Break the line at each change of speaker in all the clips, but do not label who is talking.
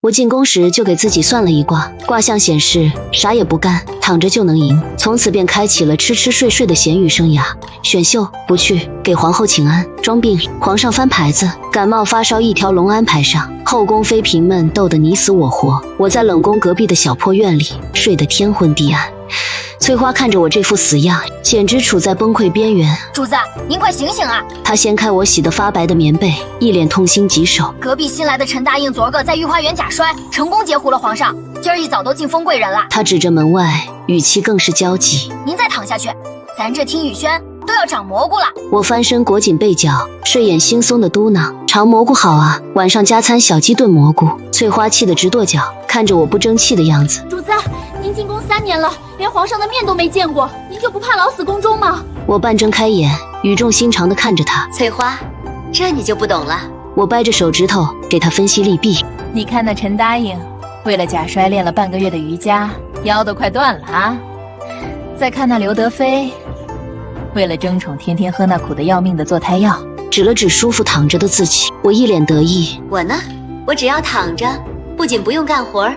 我进宫时就给自己算了一卦，卦象显示啥也不干，躺着就能赢。从此便开启了吃吃睡睡的咸鱼生涯。选秀不去，给皇后请安。装病，皇上翻牌子，感冒发烧一条龙安排上。后宫妃嫔们斗得你死我活，我在冷宫隔壁的小破院里睡得天昏地暗。翠花看着我这副死样，简直处在崩溃边缘。
主子，您快醒醒啊！
她掀开我洗得发白的棉被，一脸痛心疾首。
隔壁新来的陈答应昨个在御花园假摔，成功截胡了皇上，今儿一早都进封贵人了。
她指着门外，语气更是焦急。
您再躺下去，咱这听雨轩都要长蘑菇了。
我翻身裹紧被角，睡眼惺忪的嘟囔：长蘑菇好啊，晚上加餐小鸡炖蘑菇。翠花气得直跺脚，看着我不争气的样子。
主子，您进宫3年了，连皇上的面都没见过，您就不怕老死宫中吗？
我半睁开眼，语重心长地看着他。
翠花，这你就不懂了。
我掰着手指头给他分析利弊。
你看那陈答应，为了假摔练了半个月的瑜伽，腰都快断了啊。再看那刘德妃，为了争宠，天天喝那苦得要命的坐胎药。
指了指舒服躺着的自己，我一脸得意。
我呢，我只要躺着，不仅不用干活，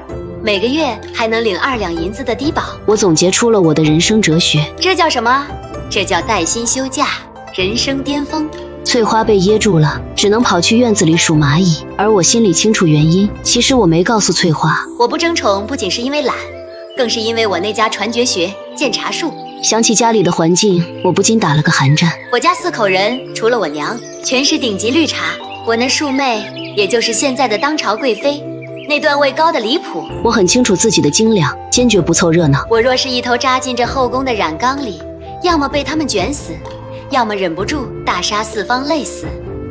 每个月还能领2两银子的低保。
我总结出了我的人生哲学。
这叫什么？这叫带薪休假，人生巅峰。
翠花被噎住了，只能跑去院子里数蚂蚁。而我心里清楚原因，其实我没告诉翠花。
我不争宠，不仅是因为懒，更是因为我那家传绝学鉴茶术。
想起家里的环境，我不禁打了个寒战。
我家4口人，除了我娘，全是顶级绿茶。我那庶妹，也就是现在的当朝贵妃，那段位高的离谱。
我很清楚自己的斤两，坚决不凑热闹。
我若是一头扎进这后宫的染缸里，要么被他们卷死，要么忍不住大杀四方累死。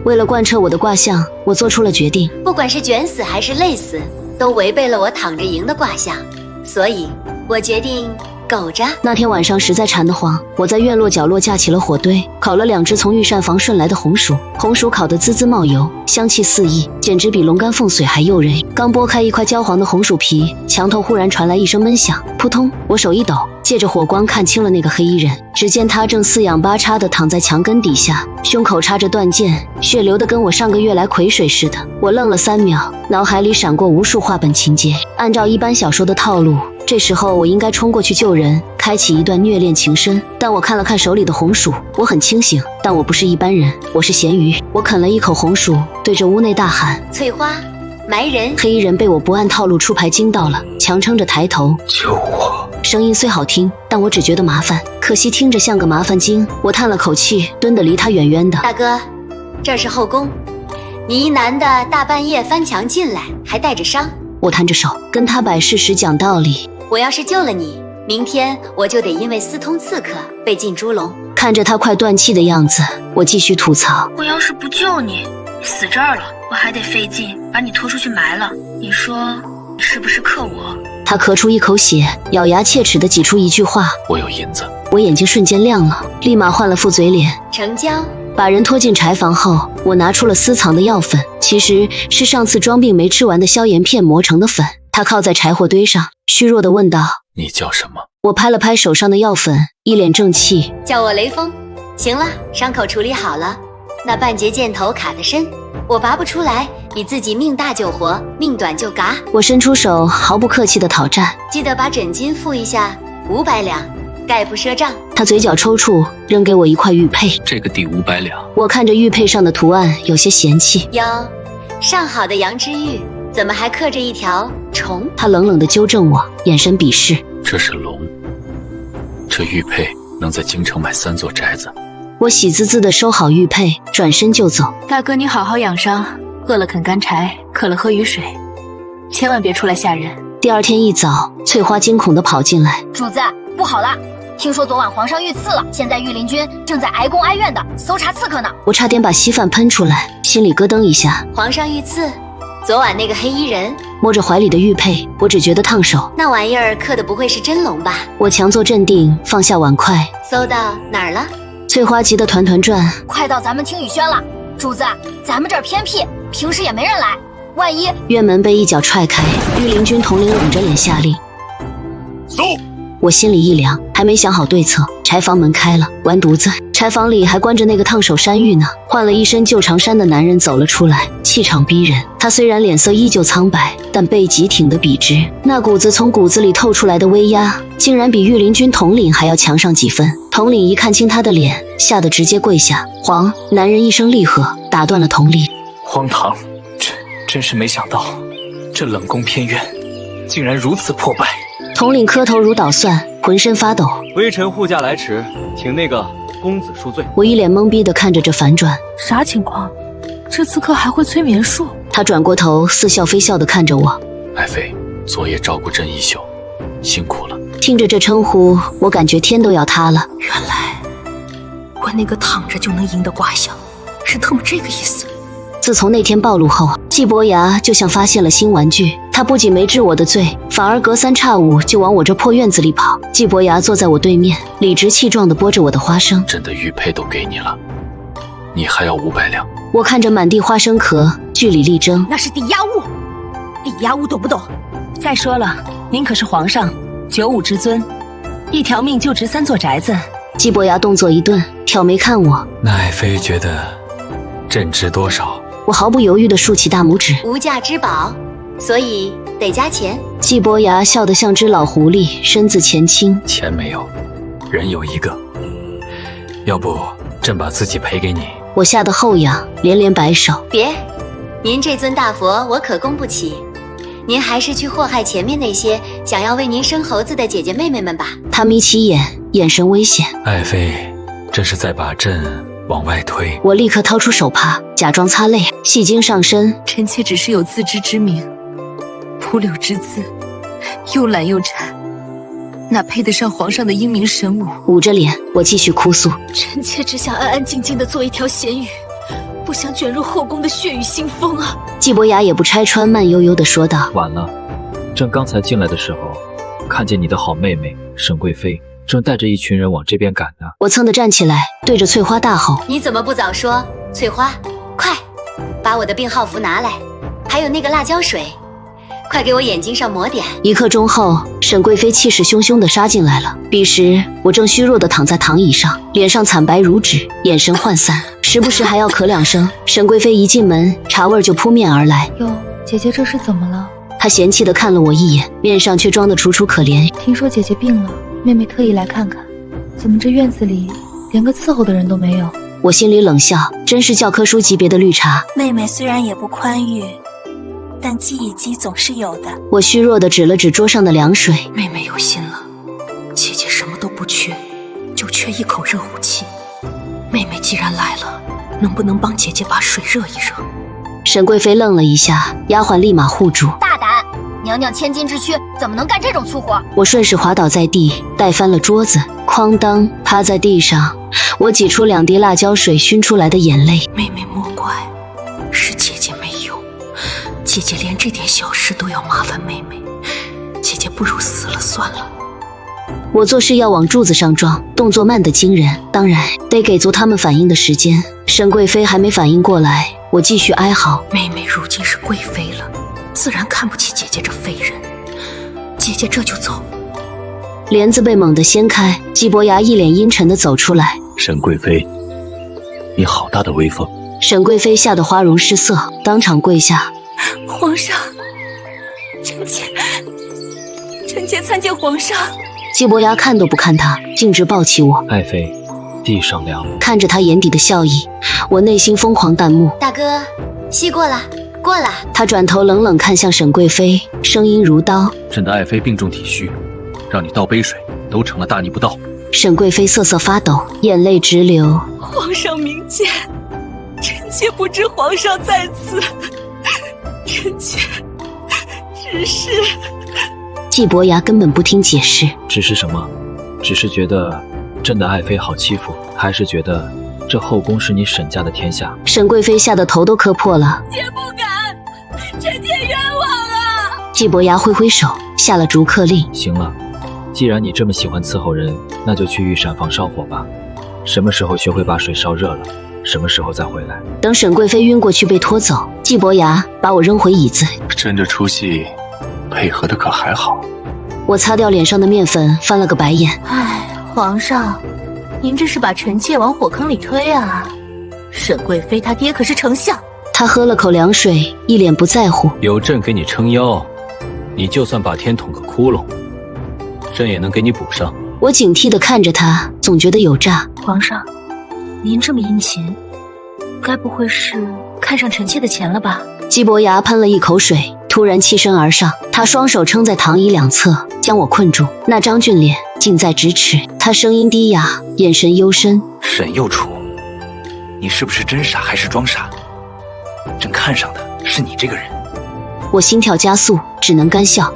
为了贯彻我的卦象，我做出了决定。
不管是卷死还是累死，都违背了我躺着赢的卦象，所以我决定苟着。
那天晚上实在馋得慌，我在院落角落架起了火堆，烤了2只从御膳房顺来的红薯。红薯烤得滋滋冒油，香气四溢，简直比龙肝凤髓还诱人。刚剥开一块焦黄的红薯皮，墙头忽然传来一声闷响，扑通！我手一抖，借着火光看清了那个黑衣人。只见他正四仰八叉地躺在墙根底下，胸口插着断剑，血流得跟我上个月来癸水似的。我愣了3秒，脑海里闪过无数话本情节。按照一般小说的套路，这时候我应该冲过去救人，开启一段虐恋情深。但我看了看手里的红薯，我很清醒，但我不是一般人，我是咸鱼。我啃了一口红薯，对着屋内大喊：
翠花，埋人！
黑衣人被我不按套路出牌惊到了，强撑着抬头：
救我！
声音虽好听，但我只觉得麻烦，可惜听着像个麻烦精。我叹了口气，蹲得离他远远的。
大哥，这是后宫，你一男的大半夜翻墙进来，还带着伤。
我摊着手跟他摆事实讲道理。
我要是救了你，明天我就得因为私通刺客被进猪笼。
看着他快断气的样子，我继续吐槽：
我要是不救你，你死这儿了，我还得费劲把你拖出去埋了。你说你是不是克我？
他咳出一口血，咬牙切齿地挤出一句话：
我有银子。
我眼睛瞬间亮了，立马换了副嘴脸。
成交。
把人拖进柴房后，我拿出了私藏的药粉，其实是上次装病没吃完的消炎片磨成的粉。他靠在柴火堆上，虚弱地问道：
你叫什么？
我拍了拍手上的药粉，一脸正气：
叫我雷锋。行了，伤口处理好了，那半截箭头卡得深，我拔不出来，你自己命大就活，命短就嘎。
我伸出手，毫不客气地讨债。
记得把诊金付一下，500两，概不赊账。
他嘴角抽搐，扔给我一块玉佩。
这个抵500两。
我看着玉佩上的图案，有些嫌弃。
哟，上好的羊脂玉，怎么还刻着一条虫？
他冷冷地纠正我，眼神鄙视。
这是龙，这玉佩能在京城买3座宅子。
我喜滋滋地收好玉佩，转身就走。
大哥，你好好养伤，饿了啃干柴，渴了喝雨水，千万别出来吓人。
第二天一早，翠花惊恐地跑进来：
主子，不好了！听说昨晚皇上遇刺了，现在御林军正在挨宫挨院的搜查刺客呢。
我差点把稀饭喷出来，心里咯噔一下。
皇上遇刺？昨晚那个黑衣人？
摸着怀里的玉佩，我只觉得烫手。
那玩意儿刻的不会是真龙吧？
我强作镇定，放下碗筷。
搜到哪儿了？
翠花急得团团转。
快到咱们听雨轩了。主子，咱们这儿偏僻，平时也没人来，万一……
院门被一脚踹开，御林军统领冷着脸下令：
搜！
我心里一凉，还没想好对策，柴房门开了，完犊子！柴房里还关着那个烫手山芋呢。换了一身旧长衫的男人走了出来，气场逼人。他虽然脸色依旧苍白，但背脊挺得笔直，那股子从骨子里透出来的威压，竟然比御林军统领还要强上几分。统领一看清他的脸，吓得直接跪下。皇，男人一声厉喝，打断了统领。
荒唐，真是没想到，这冷宫偏院竟然如此破败。
统领磕头如捣蒜，浑身发抖。
微臣护驾来迟，请那个公子恕罪。
我一脸懵逼地看着这反转，
啥情况？这刺客还会催眠术？
他转过头，似笑非笑地看着我。
爱妃，昨夜照顾朕一宿，辛苦了。
听着这称呼，我感觉天都要塌了。
原来我那个躺着就能赢的卦象是特么这个意思。
自从那天暴露后，季伯牙就像发现了新玩具，他不仅没治我的罪，反而隔三差五就往我这破院子里跑。季伯牙坐在我对面，理直气壮地剥着我的花生。
朕的玉佩都给你了，你还要500两。
我看着满地花生壳，据理力争。
那是抵押物，抵押物懂不懂？
再说了，您可是皇上，95之尊，一条命就值3座宅子。
季伯牙动作一顿，挑眉看我。
那爱妃觉得朕值多少？
我毫不犹豫地竖起大拇指。
无价之宝，所以得加钱。
季伯牙笑得像只老狐狸，身子前倾。
钱没有，人有一个。要不朕把自己赔给你。
我吓得后仰，连连摆手。
别，您这尊大佛我可供不起，您还是去祸害前面那些想要为您生猴子的姐姐妹妹们吧。
他眯起眼，眼神危险。
爱妃，这是在把朕往外推。
我立刻掏出手帕，假装擦泪，戏精上身。
臣妾只是有自知之明，蒲柳之姿，又懒又馋，哪配得上皇上的英明神武？
捂着脸，我继续哭诉。
臣妾只想安安静静的做一条咸鱼，不想卷入后宫的血雨腥风啊！
季伯牙也不拆穿，慢悠悠地说道：
晚了，朕刚才进来的时候，看见你的好妹妹沈贵妃正带着一群人往这边赶呢。
我噌地站起来，对着翠花大吼：
你怎么不早说？翠花，快把我的病号符拿来，还有那个辣椒水，快给我眼睛上抹点。
1刻钟后，沈贵妃气势汹汹地杀进来了。彼时我正虚弱地躺在躺椅上，脸上惨白如纸，眼神涣散，时不时还要咳2声。沈贵妃一进门，茶味就扑面而来。
哟，姐姐这是怎么了？
她嫌弃地看了我一眼，面上却装得楚楚可怜。
听说姐姐病了，妹妹特意来看看。怎么这院子里连个伺候的人都没有？
我心里冷笑，真是教科书级别的绿茶。
妹妹虽然也不宽裕，但记忆机总是有的。
我虚弱地指了指桌上的凉水。
妹妹有心了，姐姐什么都不缺，就缺一口热乎气。妹妹既然来了，能不能帮姐姐把水热一热？
沈贵妃愣了一下，丫鬟立马护住。
大胆！娘娘千金之躯，怎么能干这种粗活？
我顺势滑倒在地，带翻了桌子，哐当趴在地上。我挤出2滴辣椒水熏出来的眼泪。
妹妹莫怪，是姐姐没有。姐姐连这点小事都要麻烦妹妹，姐姐不如死了算了。
我做事要往柱子上撞，动作慢得惊人，当然得给足他们反应的时间。沈贵妃还没反应过来，我继续哀嚎。
妹妹如今是贵妃了，自然看不起姐姐这废人。姐姐这就走。
帘子被猛地掀开，季伯牙一脸阴沉地走出来。
沈贵妃，你好大的威风！
沈贵妃吓得花容失色，当场跪下。
皇上，臣妾参见皇上。
季伯牙看都不看他，径直抱起我。
爱妃，地上凉。
看着他眼底的笑意，我内心疯狂弹幕。
大哥，戏过了，过了。
他转头冷冷看向沈贵妃，声音如刀：
朕的爱妃病重体虚，让你倒杯水都成了大逆不道。
沈贵妃瑟瑟发抖，眼泪直流。
皇上明鉴，臣妾不知皇上在此，臣妾只是……
季伯牙根本不听解释。
只是什么？只是觉得朕的爱妃好欺负，还是觉得这后宫是你沈家的天下？
沈贵妃吓得头都磕破了。
妾不敢，臣妾冤枉啊！
季伯牙挥挥手，下了逐客令。
行了，既然你这么喜欢伺候人，那就去御膳房烧火吧。什么时候学会把水烧热了，什么时候再回来。
等沈贵妃晕过去被拖走，季伯牙把我扔回椅子。
朕这出戏配合的可还好？
我擦掉脸上的面粉，翻了个白眼。
唉，皇上，
您这是把臣妾往火坑里推啊！沈贵妃她爹可是丞相。
他喝了口凉水，一脸不在乎。
有朕给你撑腰，你就算把天捅个窟窿，朕也能给你补上。
我警惕地看着他，总觉得有诈。
皇上，您这么殷勤，该不会是看上臣妾的钱了吧？
姬伯牙喷了一口水，突然欺身而上，他双手撑在躺椅两侧，将我困住。那张俊脸近在咫尺，他声音低哑，眼神幽深。
沈右楚，你是不是真傻还是装傻？朕看上的是你这个人。
我心跳加速，只能干笑。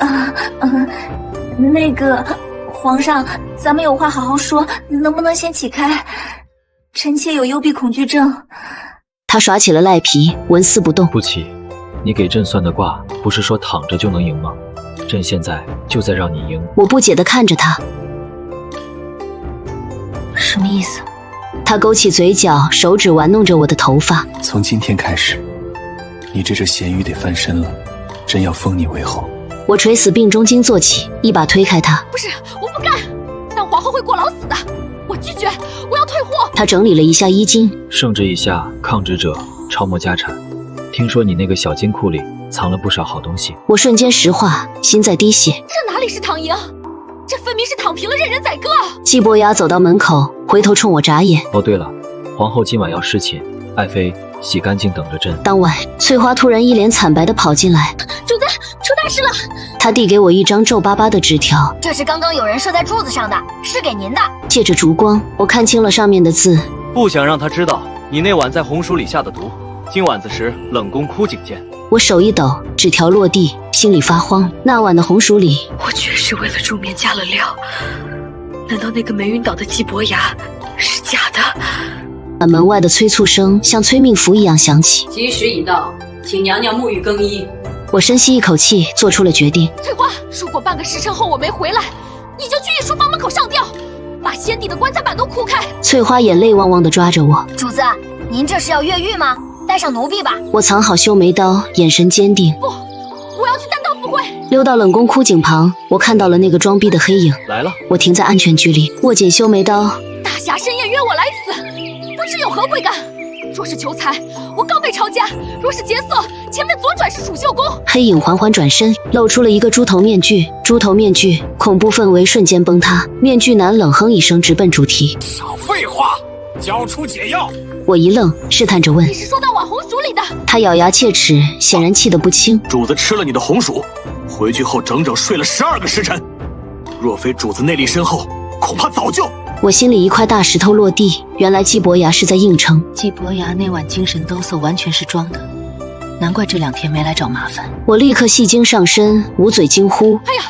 那个皇上，咱们有话好好说，能不能先起开？臣妾有幽闭恐惧症。
他耍起了赖皮，纹丝不动。
不起，你给朕算的卦不是说躺着就能赢吗？朕现在就在让你赢。
我不解地看着他，
什么意思？
他勾起嘴角，手指玩弄着我的头发。
从今天开始，你这只咸鱼得翻身了，朕要封你为后。
我垂死病中惊坐起，一把推开他。
不是，我不干，当皇后会过劳死的，我拒绝，我要退货。
他整理了一下衣襟，
圣旨以下，抗旨者抄没家产。听说你那个小金库里藏了不少好东西。
我瞬间石化，心在滴血。
这哪里是躺赢，这分明是躺平了，任人宰割。
季伯牙走到门口，回头冲我眨眼。
哦，对了，皇后今晚要侍寝，爱妃洗干净等着朕。
当晚，翠花突然一脸惨白地跑进来。
主子，出大事了！
她递给我一张皱巴巴的纸条，
这是刚刚有人射在柱子上的，是给您的。
借着烛光，我看清了上面的字。
不想让他知道你那晚在红薯里下的毒，今晚子时冷宫枯井见。
我手一抖，纸条落地，心里发慌。那晚的红薯里，
我居然是为了助眠加了料，难道那个没晕倒的季伯牙是假的？
门外的催促声像催命符一样响起。
吉时已到，请娘娘沐浴更衣。
我深吸一口气，做出了决定。
翠花，如果半个时辰后我没回来，你就去御书房门口上吊，把先帝的棺材板都铺开。
翠花眼泪汪汪地抓着我。
主子，您这是要越狱吗？带上奴婢吧。
我藏好修眉刀，眼神坚定。
不，我要去单刀赴会。
溜到冷宫枯井旁，我看到了那个装逼的黑影。
来了。
我停在安全距离，握紧修眉刀。
大侠深夜约我来此，不知有何贵干？若是求财，我刚被抄家；若是劫色，前面左转是储秀宫。
黑影缓缓转身，露出了一个猪头面具。猪头面具恐怖氛围瞬间崩塌。面具男冷哼一声，直奔主题。
少废话，交出解药。
我一愣，试探着问：“
你是说到瓦红薯里的？”
他咬牙切齿，显然气得不轻。
主子吃了你的红薯，回去后整整睡了12个时辰。若非主子内力深厚，恐怕早就……
我心里一块大石头落地。原来季伯牙是在硬撑。
季伯牙那晚精神抖擞，完全是装的，难怪这2天没来找麻烦。
我立刻戏精上身，捂嘴惊呼：“
哎呀，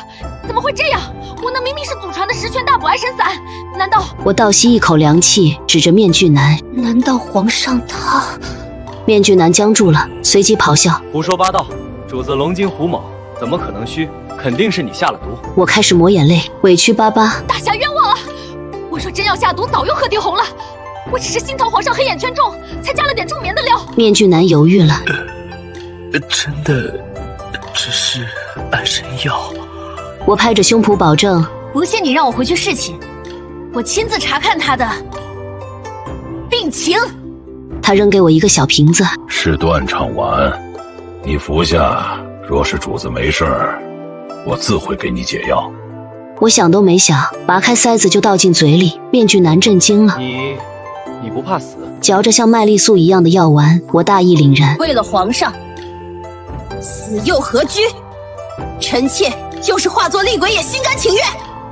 怎么会这样？我那明明是祖传的十全大补爱神散，难道……”
我倒吸一口凉气，指着面具男：“
难道皇上他……”
面具男僵住了，随即咆哮：“
胡说八道！主子龙精虎猛，怎么可能虚？肯定是你下了毒。”
我开始抹眼泪，委屈巴巴：“
大侠冤枉啊！我若真要下毒，早又喝地红了。我只是心疼皇上黑眼圈重，才加了点助眠的料。”
面具男犹豫了：“
真的只是安神药。”
我拍着胸脯保证：“
不信你让我回去侍寝，我亲自查看他的病情。”
他扔给我一个小瓶子：“
是断肠丸，你服下。若是主子没事儿，我自会给你解药。”
我想都没想，拔开塞子就倒进嘴里。面具男震惊了：“
你不怕死？”
嚼着像麦丽素一样的药丸，我大义凛然：“
为了皇上，死又何拘？臣妾就是化作厉鬼也心甘情愿。”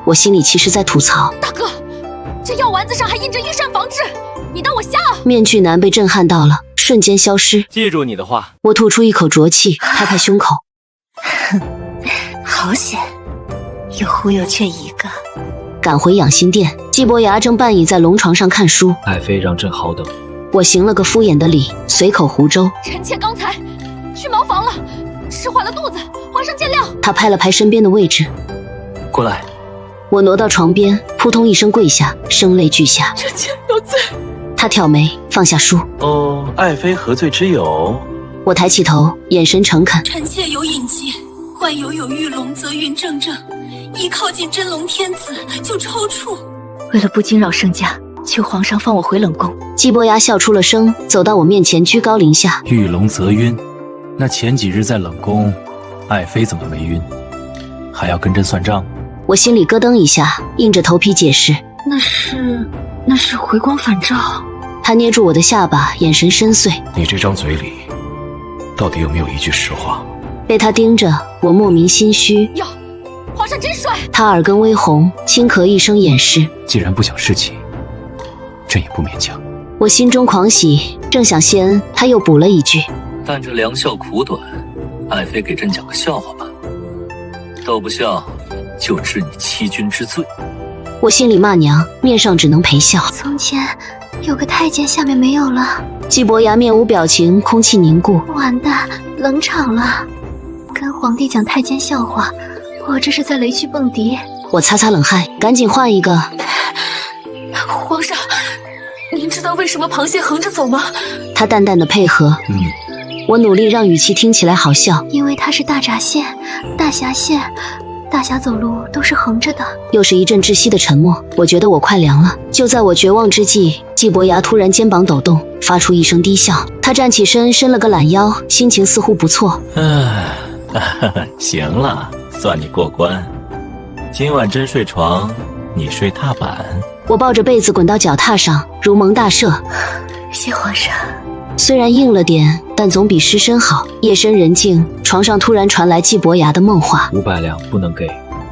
我心里其实在吐槽：“
大哥，这药丸子上还印着御膳房制，你当我瞎啊？”
面具男被震撼到了，瞬间消失。
记住你的话。
我吐出一口浊气，拍拍胸口：“
好险，有忽悠却一个。”
赶回养心殿，季伯牙正半倚在龙床上看书。
爱妃让朕好等。
我行了个敷衍的礼，随口胡诌：“
臣妾刚才去茅房了，吃坏了肚子，皇上见谅。”
他拍了拍身边的位置：“
过来。”
我挪到床边，扑通一声跪下，声泪俱下：“
臣妾有罪。”
他挑眉，放下书：“
哦，爱妃何罪之有？”
我抬起头，眼神诚恳：“
臣妾有隐疾，患有玉龙则晕症症，一靠近真龙天子就抽搐。
为了不惊扰圣驾，
求皇上放我回冷宫。
季伯牙笑出了声，走到我面前，居高临下。
遇龙则晕，那前几日在冷宫，爱妃怎么没晕？还要跟朕算账？
我心里咯噔一下，硬着头皮解释：
那是回光返照。
他捏住我的下巴，眼神深邃。
你这张嘴里，到底有没有一句实话？
被他盯着，我莫名心虚。
哟，皇上真帅！
他耳根微红，轻咳一声掩饰。
既然不想侍寝，朕也不勉强。
我心中狂喜，正想谢恩，他又补了一句：
但这良宵苦短，爱妃给朕讲个笑话吧。逗不笑，就治你欺君之罪。
我心里骂娘，面上只能陪笑。
从前有个太监，下面没有了。
季伯牙面无表情，空气凝固。
完蛋，冷场了。跟皇帝讲太监笑话，我这是在雷区蹦迪。
我擦擦冷汗，赶紧换一个。
皇上，您知道为什么螃蟹横着走吗？
他淡淡的配合。我努力让语气听起来好笑。
因为它是大闸蟹、大峡蟹，大侠走路都是横着的。
又是一阵窒息的沉默，我觉得我快凉了。就在我绝望之际，季伯牙突然肩膀抖动，发出一声低笑。他站起身，伸了个懒腰，心情似乎不错。
行了，算你过关。今晚朕睡床，你睡踏板。
我抱着被子滚到脚踏上，如蒙大赦。
谢皇上。
虽然硬了点，但总比失身好。夜深人静，床上突然传来季伯牙的梦话
：500两不能给，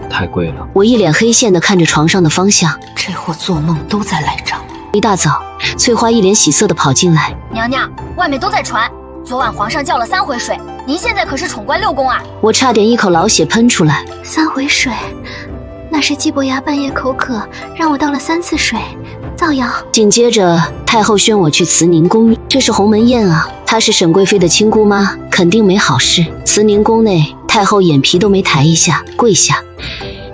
太贵了。
我一脸黑线的看着床上的方向，
这货做梦都在赖账。
一大早，翠花一脸喜色的跑进来：
娘娘，外面都在传，昨晚皇上叫了3回水，您现在可是宠冠6宫啊！
我差点一口老血喷出来。
3回水，那是季伯牙半夜口渴，让我倒了3次水。造谣。
紧接着，太后宣我去慈宁宫，这是鸿门宴啊！她是沈贵妃的亲姑妈，肯定没好事。慈宁宫内，太后眼皮都没抬一下，跪下。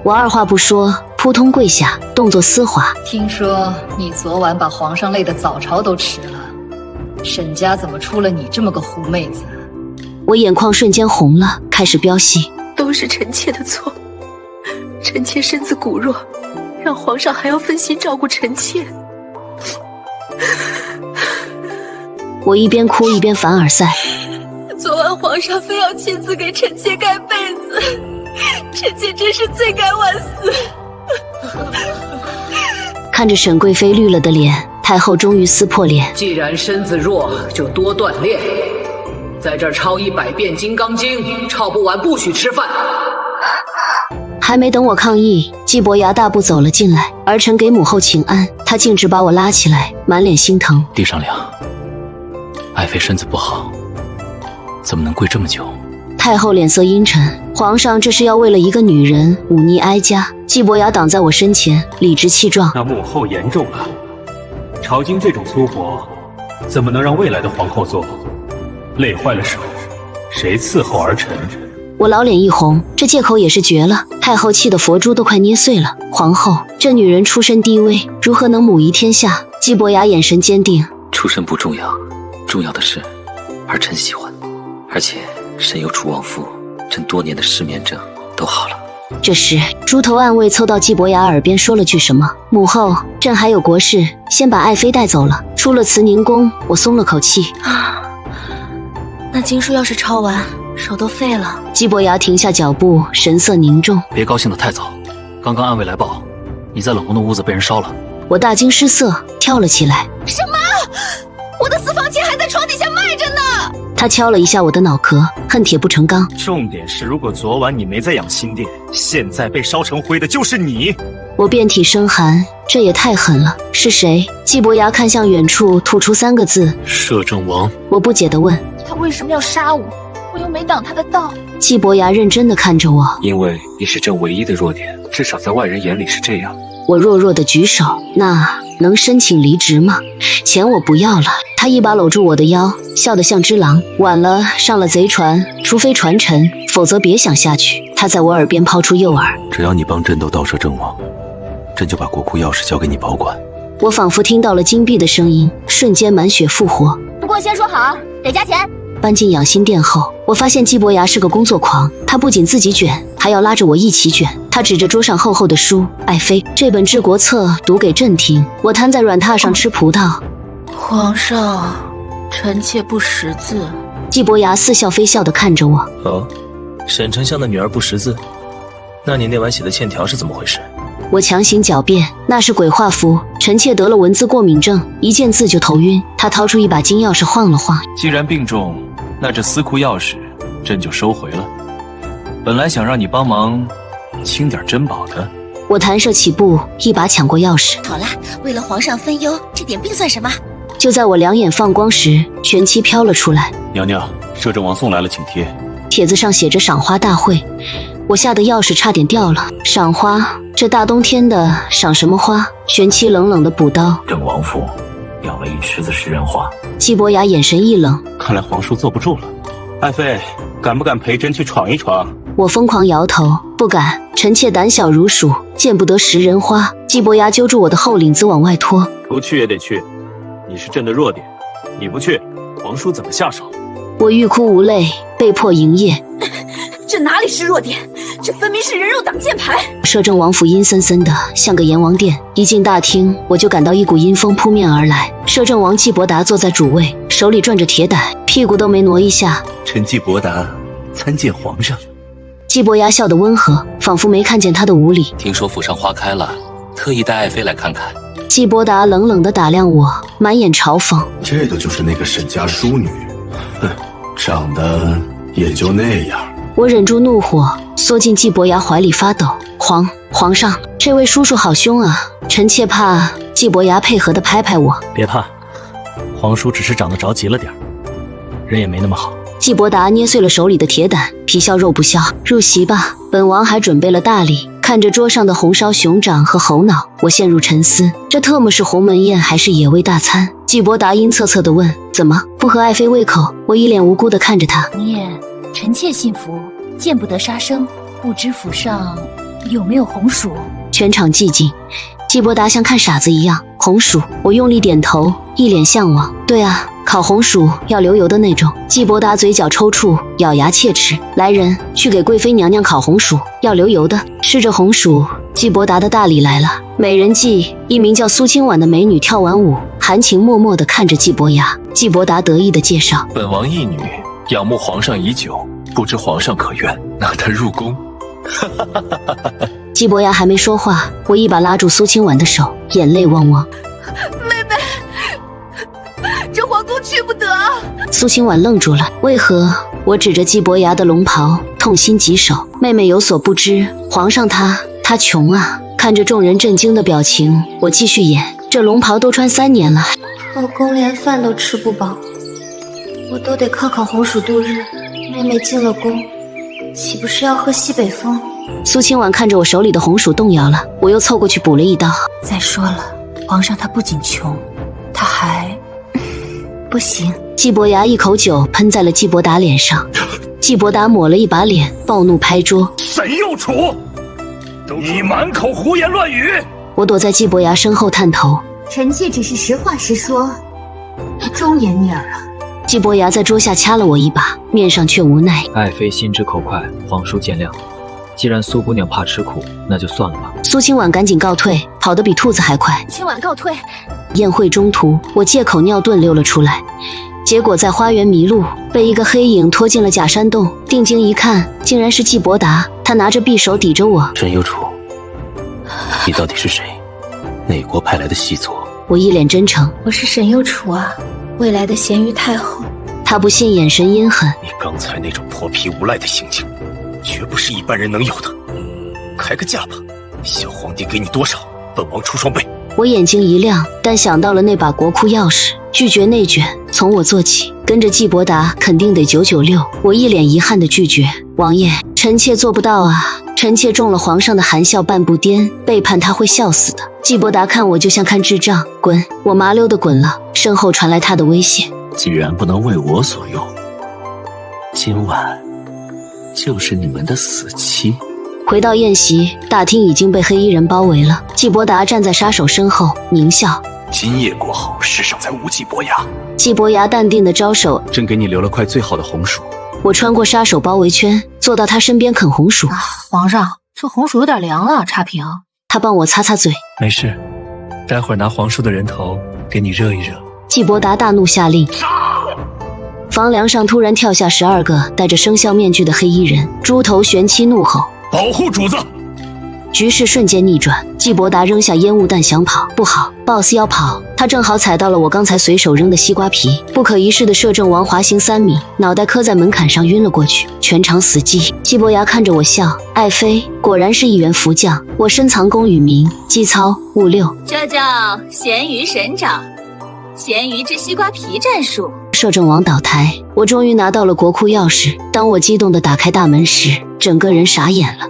我二话不说，扑通跪下，动作丝滑。
听说你昨晚把皇上累得早朝都迟了，沈家怎么出了你这么个狐妹子？
我眼眶瞬间红了，开始飙戏。
都是臣妾的错，臣妾身子骨弱，让皇上还要分心照顾臣妾。
我一边哭一边凡尔赛。
昨晚皇上非要亲自给臣妾盖被子，臣妾真是罪该万死。
看着沈贵妃绿了的脸，太后终于撕破脸。
既然身子弱，就多锻炼。在这儿抄100遍《金刚经》，抄不完不许吃饭。
还没等我抗议，季伯牙大步走了进来。儿臣给母后请安，他径直把我拉起来，满脸心疼。
地上凉，爱妃身子不好，怎么能跪这么久？
太后脸色阴沉，皇上这是要为了一个女人忤逆哀家。季伯牙挡在我身前，理直气壮。
那母后言重了，朝京这种粗活，怎么能让未来的皇后做？累坏了手，谁伺候儿臣？
我老脸一红，这借口也是绝了。太后气得佛珠都快捏碎了。皇后，这女人出身低微，如何能母仪天下？季伯牙眼神坚定。
出身不重要，重要的是儿臣喜欢，而且身有楚王夫，朕多年的失眠症都好了。
这时，猪头暗卫凑到季伯牙耳边说了句什么：母后，朕还有国事，先把爱妃带走了。出了慈宁宫，我松了口气。
那经书要是抄完，手都废了。
季伯牙停下脚步，神色凝重。
别高兴得太早，刚刚暗卫来报，你在冷宫的屋子被人烧了。
我大惊失色，跳了起来。
什么？我的私房钱还在床底下卖着呢！
他敲了一下我的脑壳，恨铁不成钢。
重点是，如果昨晚你没在养心殿，现在被烧成灰的就是你。
我遍体生寒，这也太狠了。是谁？季伯牙看向远处，吐出3个字：
摄政王。
我不解地问：
他为什么要杀我？我又没挡他的道。
季伯牙认真地看着我：
因为你是朕唯一的弱点，至少在外人眼里是这样。
我弱弱的举手：那能申请离职吗？钱我不要了。他一把搂住我的腰，笑得像只狼。晚了，上了贼船，除非传臣，否则别想下去。他在我耳边抛出诱饵：
只要你帮朕斗盗摄政王，朕就把国库钥匙交给你保管。
我仿佛听到了金币的声音，瞬间满血复活。
不过先说好，得加钱。
搬进养心殿后，我发现季伯牙是个工作狂，他不仅自己卷，还要拉着我一起卷。他指着桌上厚厚的书，爱妃，这本治国策读给朕听。我瘫在软榻上吃葡萄。
皇上，臣妾不识字。
季伯牙似笑非笑地看着我。
哦，沈丞相的女儿不识字，那你那晚写的欠条是怎么回事？
我强行狡辩，那是鬼画符，臣妾得了文字过敏症，一见字就头晕。他掏出一把金钥匙晃了晃。
既然病重，那这司库钥匙朕就收回了。本来想让你帮忙清点珍宝的。
我弹射起步，一把抢过钥匙。
好了，为了皇上分忧，这点病算什么？
就在我两眼放光时，玄妻飘了出来。
娘娘，摄政王送来了请帖。
帖子上写着赏花大会，我吓得钥匙差点掉了。赏花？这大冬天的赏什么花？玄妻冷冷的补刀。
郑王府养了一池子食人花。
季伯牙眼神一冷，
看来皇叔坐不住了。爱妃，敢不敢陪朕去闯一闯？
我疯狂摇头，不敢，臣妾胆小如鼠，见不得食人花。季伯牙揪住我的后领子往外拖。
不去也得去，你是朕的弱点，你不去，皇叔怎么下手？
我欲哭无泪，被迫营业。
这哪里是弱点，这分明是人肉挡箭牌。
摄政王府阴森森的，像个阎王殿。一进大厅，我就感到一股阴风扑面而来。摄政王季伯达坐在主位，手里攥着铁胆，屁股都没挪一下。
臣季伯达参见皇上。
季伯牙笑得温和，仿佛没看见他的无礼。
听说府上花开了，特意带爱妃来看看。
季伯达冷冷地打量我，满眼嘲讽。
这个就是那个沈家淑女，哼，长得也就那样。
我忍住怒火，缩进季伯牙怀里发抖。皇上，这位叔叔好凶啊！臣妾怕。季伯牙配合地拍拍我。
别怕，皇叔只是长得着急了点，人也没那么好。
季伯达捏碎了手里的铁胆，皮笑肉不笑。入席吧，本王还准备了大礼。看着桌上的红烧熊掌和猴脑，我陷入沉思。这特么是鸿门宴还是野味大餐？季伯达阴恻恻地问：“怎么不合爱妃胃口？”我一脸无辜地看着他。
王爷，臣妾信服，见不得杀生，不知府上有没有红薯？
全场寂静。季伯达像看傻子一样。红薯？我用力点头，一脸向往。对啊，烤红薯要流油的那种。季伯达嘴角抽搐，咬牙切齿。来人，去给贵妃娘娘烤红薯，要流油的。吃着红薯，季伯达的大礼来了。美人计，一名叫苏清婉的美女跳完舞，含情脉脉地看着季伯牙。季伯达得意地介绍：
本王义女仰慕皇上已久，不知皇上可愿纳她入宫。
季伯牙还没说话，我一把拉住苏清婉的手，眼泪汪汪。
妹妹，这皇宫去不得。
苏清婉愣住了，为何？我指着季伯牙的龙袍，痛心疾首。妹妹有所不知，皇上他穷啊。看着众人震惊的表情，我继续演。这龙袍都穿3年了，
老公连饭都吃不饱，我都得靠烤红薯度日。妹妹进了宫，岂不是要喝西北风？
苏清婉看着我手里的红薯动摇了，我又凑过去补了一刀。
再说了，皇上他不仅穷，他还不行。
季伯牙一口酒喷在了季伯达脸上，季伯达抹了一把脸，暴怒拍桌：
沈右楚，你满口胡言乱语！
我躲在季伯牙身后探头，
臣妾只是实话实说，忠言逆耳啊。
季伯牙在桌下掐了我一把，面上却无奈。
爱妃心直口快，皇叔见谅。既然苏姑娘怕吃苦，那就算了吧。
苏清婉赶紧告退，跑得比兔子还快。
清婉告退。
宴会中途，我借口尿遁溜了出来，结果在花园迷路，被一个黑影拖进了假山洞。定睛一看，竟然是季伯达，他拿着匕首抵着我。
沈右楚，你到底是谁？哪国派来的细作？
我一脸真诚：
我是沈右楚啊，未来的咸鱼太后。
他不信，眼神阴狠。
你刚才那种泼皮无赖的行径，绝不是一般人能有的。开个价吧，小皇帝给你多少，本王出双倍。
我眼睛一亮，但想到了那把国库钥匙，拒绝内卷，从我做起。跟着季伯达肯定得996。我一脸遗憾的拒绝：王爷，臣妾做不到啊，臣妾中了皇上的含笑半步癫，背叛他会笑死的。季伯达看我就像看智障，滚！我麻溜的滚了，身后传来他的威胁：
既然不能为我所用，今晚就是你们的死期。
回到宴席，大厅已经被黑衣人包围了。季伯达站在杀手身后，狞笑：
今夜过后，世上再无季伯牙。
季伯牙淡定的招手：
朕给你留了块最好的红薯，
我穿过杀手包围圈，坐到他身边啃红薯。
皇上，这红薯有点凉了，差评。
他帮我擦擦嘴。
没事，待会儿拿皇叔的人头给你热一热。
纪伯达大怒下令。房梁上突然跳下12个戴着生肖面具的黑衣人，猪头玄七怒吼：“
保护主子！”
局势瞬间逆转，纪伯达扔下烟雾弹想跑，不好 ，BOSS 要跑，他正好踩到了我刚才随手扔的西瓜皮，不可一世的摄政王滑行3米，脑袋磕在门槛上晕了过去，全场死寂。纪伯牙看着我笑，爱妃果然是一员福将，我深藏功与名，机操物六，
这叫咸鱼神掌，咸鱼之西瓜皮战术。
摄政王倒台，我终于拿到了国库钥匙。当我激动地打开大门时，整个人傻眼了。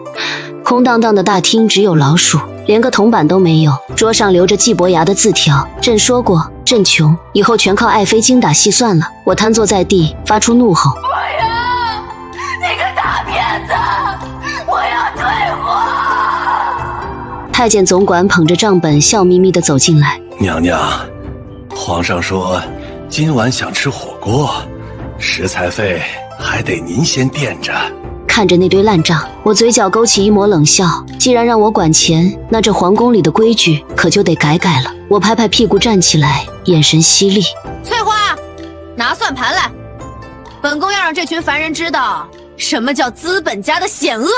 空荡荡的大厅只有老鼠，连个铜板都没有。桌上留着纪伯牙的字条：“朕说过，朕穷，以后全靠爱妃精打细算了。”我瘫坐在地，发出怒吼：“
不要！你个大骗子！我要退货！”
太监总管捧着账本，笑眯眯地走进来：“
娘娘，皇上说今晚想吃火锅，食材费还得您先垫着。”
看着那堆烂账，我嘴角勾起一抹冷笑。既然让我管钱，那这皇宫里的规矩可就得改了。我拍拍屁股站起来，眼神犀利：“
翠花，拿算盘来，本宫要让这群凡人知道什么叫资本家的险恶。”